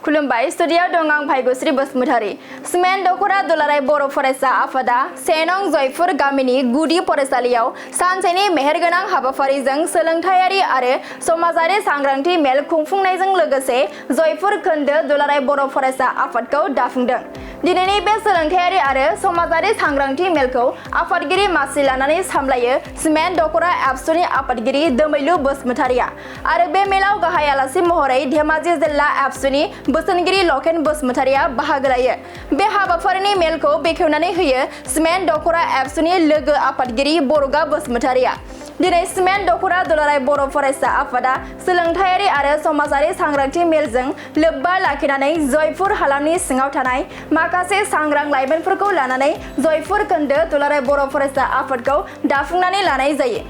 खुलुमबाय स्टुडियाव दं आं भाग्यश्री बसुमतारी सिमेन्ट दख'रा दुलाराय बर' फरायसा आफादा सेनं जयपुर गामिनि गुदि फरायसालियाव सानसेनि मेहेरगोनां हाबाफारिजों सोलोंथायारि आरो समाजारि सांग्रांथि मेल खुंफुंनायजों लोगोसे जयपुर खोन्दो दुलाराय बर' फरायसा आफादखौ दाफुंदों। दिनैनि बे सोलोंथायारि आरो समाजारि सांग्रांथि मेलखौ आफादगिरि मासि लानानै सामलायो सिमेन्ट दख'र आबसुनि आफादगिरि दोमैलु बसुमतारिया आरो बे मेलाव गाहाय आलासि महरै धेमाजि जिल्ला आबसुनि बोसोनगिरि लकेन बसुमतारिया बाहागो लायो। बे हाबाफारिनि मेलखौ बेखेवनानै होयो सिमेन्ट दख'र आबसुनि लोगो आफादगिरि बरगा बसुमतारिया। दिनै सिमेन्ट दख'र दुलाराय बर' फरायसा आफादा सोलोंथायारि आरो समाजारि सांग्रांथि मेलजों लोब्बा लाखिनानै जयपुर हालामनि सिङाव थानाय माखासे सांग्रां लाइमोनफोरखौ लानानै जयपुर खोन्दो दुलाराय बर' फरायसा आफादखौ दाफुंनानै लानाय जायो।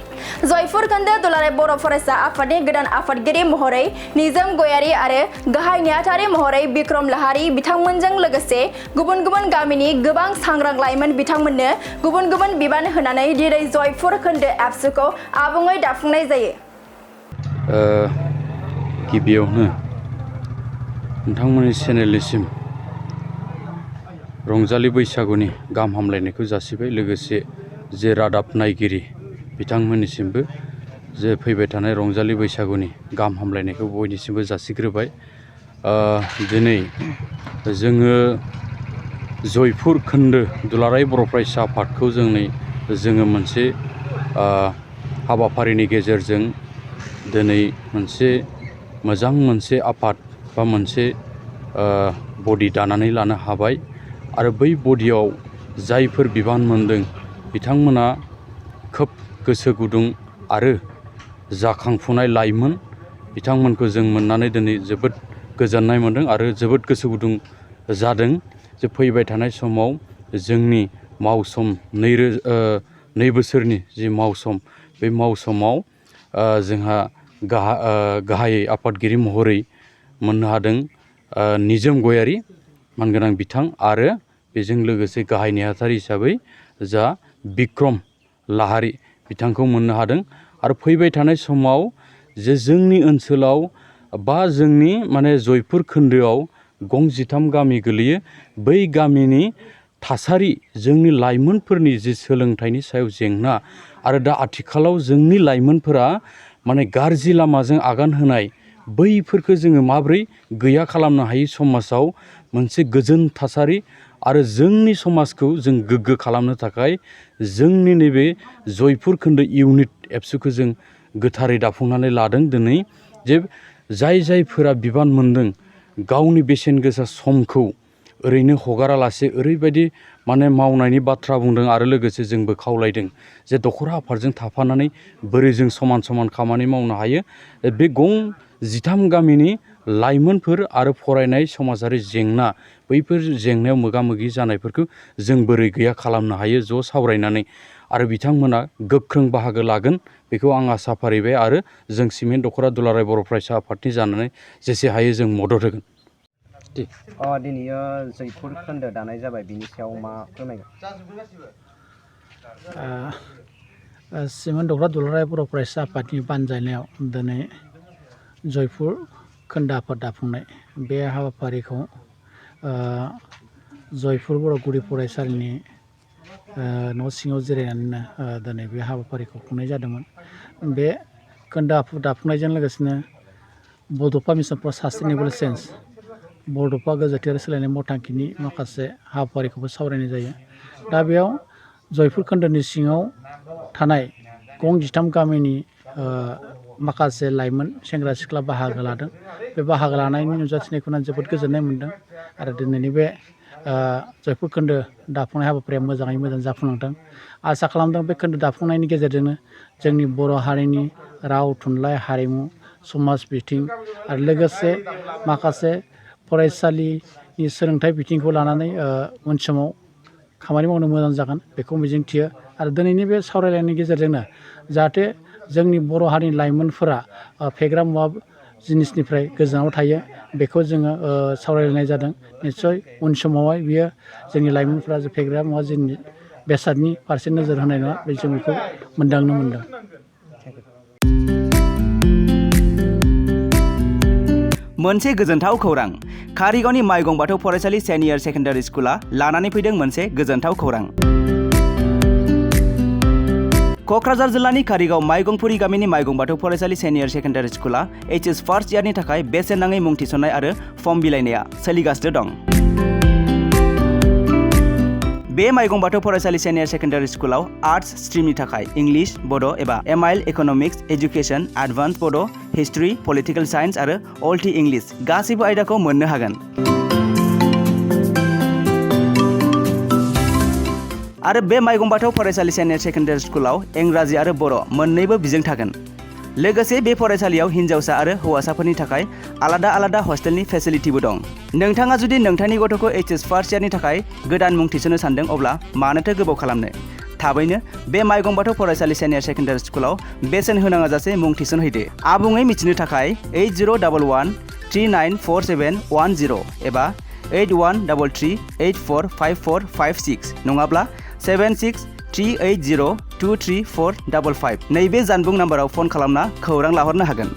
जयपुर खोन्दो दुलाराय बर' फरायसा आफादनि गोदान आफादगिरि महरै निजोम गयारि आरो गाहाय नेहाथारि महरै बिक्रम लाहारी बिथांमोनजों लोगोसे गुबुन गुबुन गामिनि गोबां सांग्रां लाइमोन बिथांमोननो गुबुन गुबुन बिबान होनानै दिनै जयपुर खोन्दो आबसुखौ आबुङै दाफुंनाय जायो। गिबियावनो नोंथांमोननि चेनेलनिसिम रंजालि बैसागुनि गाहाम हामलायनायखौ जासिबाय। लोगोसे जे रादाब नायगिरि बिथांमोननिसिमबो जे फैबाय थानाय रंजालि बैसागुनि गाहाम हामलायनायखौ बयनिसिमबो जासिग्रोबाय। दिनै जोङो जयपुर खोन्दो दुलाराय बर' फरायसा आफादखौ जोङो मोनसे हाबाफारिनि गेजेरजों दिनै मोनसे आफाद बा मोनसे बडि दानानै लानो हाबाय आरो बै बडियाव जायफोर बिबान मोनदों बिथांमोना खोब गोसो गुदुं आरो जाखांफुनाय लाइमोन बिथांमोनखौ जों मोननानै दिनै जोबोद गोजोननाय मोनदों आरो जोबोद गोसो गुदुं जादों जे फैबाय थानाय समाव जोंनि मावसम 2 बोसोरनि जि मावसम बे मावसमाव जोंहा गाहाय आफादगिरि महरै मोननो हादों निजोम गयारि मानगोनां बिथां आरो बेजों लोगोसे गाहाय नेहाथारि हिसाबै जा बिक्रम लाहारी बिथांखौ मोननो हादों। आरो फैबाय थानाय समाव जे जोंनि ओनसोलाव बा जोंनि जयपुर खोन्दोआव गं 13 गामि गोलैयो। बै गामिनि थासारि जोंनि लाइमोनफोरनि जे सोलोंथाइनि सायाव जेंना आरो दा आथिखालाव जोंनि लाइमोनफोरा गाज्रि लामाजों आगान होनाय बैफोरखौ जोङो माब्रै गैया खालामनो हायो समाजाव मोनसे गोजोन थासारि आरो जोंनि समाजखौ जों गोग्गो खालामनो थाखाय जोंनि नैबे जयपुर खोन्दो इउनिट एबसुखौ जों गोथारै दाफुंनानै लादों। दिनै जे जायफोरा बिबान मोनदों गावनि बेसेन गोसा समखौ ओरैनो हगारालासे ओरैबायदि मावनायनि बाथ्रा बुंदों आरो लोगोसे जोंबो खावलायदों जे दख'र आफादजों थाफानानै बोरै जों समान समान खामानि मावनो हायो। बे गं 13 गामिनि लाइमोनफोर आरो फरायनाय समाजारि जेंना बैफोर जेंनायाव मोगा मोगि जानायफोरखौ जों बोरै गैया खालामनो हायो ज' सावरायनानै आरो बिथांमोना गोख्रों बाहागो लागोन बेखौ आं आसा फारिबाय आरो जों सिमेन्ट दख'र दुलाराय बर' फरायसा आफादनि जानानै जेसे हायो जों मदद होगोन। दिनै जयपुर खोन्दो दानाय जाबाय बिनि सायाव मा फोरमायगोन? सिमेन्ट दख'र दुलाराय बर' फरायसा आफादनि बानजायनायाव दिनै जयपुर खोन्दो आफाद दाफुंनाय बे हाबाफारिखौ जयपुर बर' गुदि फरायसालिनि न' सिङाव जिरायनानैनो दिनै बे हाबाफारिखौ खुंनाय जादोंमोन। बे खोन्दो आफाद दाफुंनायजों लोगोसेनो बड'फा मिसन फर सास्टेनेबल चेन्ज बड'फा गोजोनथि आरो सोलायनाय मावथांखिनि माखासे हाबाफारिखौबो सावरायनाय जायो। दा बेयाव जयपुर खोन्दोनि सिङाव थानाय गं 13 गामिनि माखासे लाइमोन सेंग्रा सिख्ला बाहागो लादों। बे बाहागो लानायनि नुजाथिनायखौ आं जोबोद गोजोननाय मोनदों आरो दिनैनि बे जयपुर खोन्दो दाफुंनाय हाबाफारिया मोजाङै मोजां जाफुंलांदों। आसा खालामदों बे खोन्दो दाफुंनायनि गेजेरजोंनो जोंनि बर' हारिनि राव थुनलाइ हारिमु समाज बिथिं आरो लोगोसे माखासे फरायसालिनि सोलोंथाइ बिथिंखौ लानानै उन समाव खामानि मावनो मोजां जागोन बेखौ मिजिंथियो। आरो दिनैनि बे सावरायलायनायनि गेजेरजोंनो जाहाथे जोंनि बर' हारिनि लाइमोनफोरा फेग्रा मुवा जिनिसनिफ्राय गोजानाव थायो बेखौ जोङो सावरायलायनाय जादों। निस्सय उन समावहाय बियो जोंनि लाइमोनफोरा जे फेग्रा मुवा जिनिस बेसादनि फारसे नोजोर होनाय नङा बे जों बेखौ मोनदांनो मोनदों। मोनसे गोजोनथाव खौरां कारिगावनि माइगं बाथौ फरायसालि सेनियर सेकेन्डारि स्कुला लानानै फैदों मोनसे गोजोनथाव खौरां। क'क्राझार जिल्लानि कारिगाव माइगंपुरी गामिनि माइगं बाथौ फरायसालि सेनियर सेकेन्डारि स्कुला HS फार्स्ट इयारनि थाखाय बेसेन नाङै मुं थिसननाय आरो फर्म बिलाइनाया सोलिगासिनो दं। बे माइगं बाथौ फरायसालि सेनियर सेकेन्डारि स्कुलाव आर्ट्स स्ट्रिमनि थाखाय इंलिश, बड' एबा MIL इक'नमिक्स, एजुकेसन, एडभान्स बड', हिस्ट्रि, पलिटिकेल साइन्स आरो अल टि इंलिश गासैबो आयदाखौ मोननो हागोन। आरो बे माइगं बाथौ फरायसालि सेनियर सेकेन्डारि स्कुलाव इंराजि आरो बर' मोन्नैबो बिजों थागोन। लोगोसे बे फरायसालियाव हिन्जावसा आरो हौवासाफोरनि थाखाय आलादा आलादा हस्टेलनि फेसिलिटिबो दं। नोंथाङा जुदि नोंथांनि गथ'खौ HS फार्स्ट इयारनि थाखाय गोदान मुं थिसननो सानदों अब्ला मानोथो गोबाव खालामनो? थाबैनो बे माइगं बाथौ फरायसालि सेनियर सेकेन्डारि स्कुलाव बेसेन होनाङा जासे मुं थिसनहैदो। आबुङै मिथिनो थाखाय 8011 394710 एबा 8133845456 नङाब्ला 7638023455 नैबे जानबुं नाम्बाराव फन खालामना खौरां लाहरनो हागोन।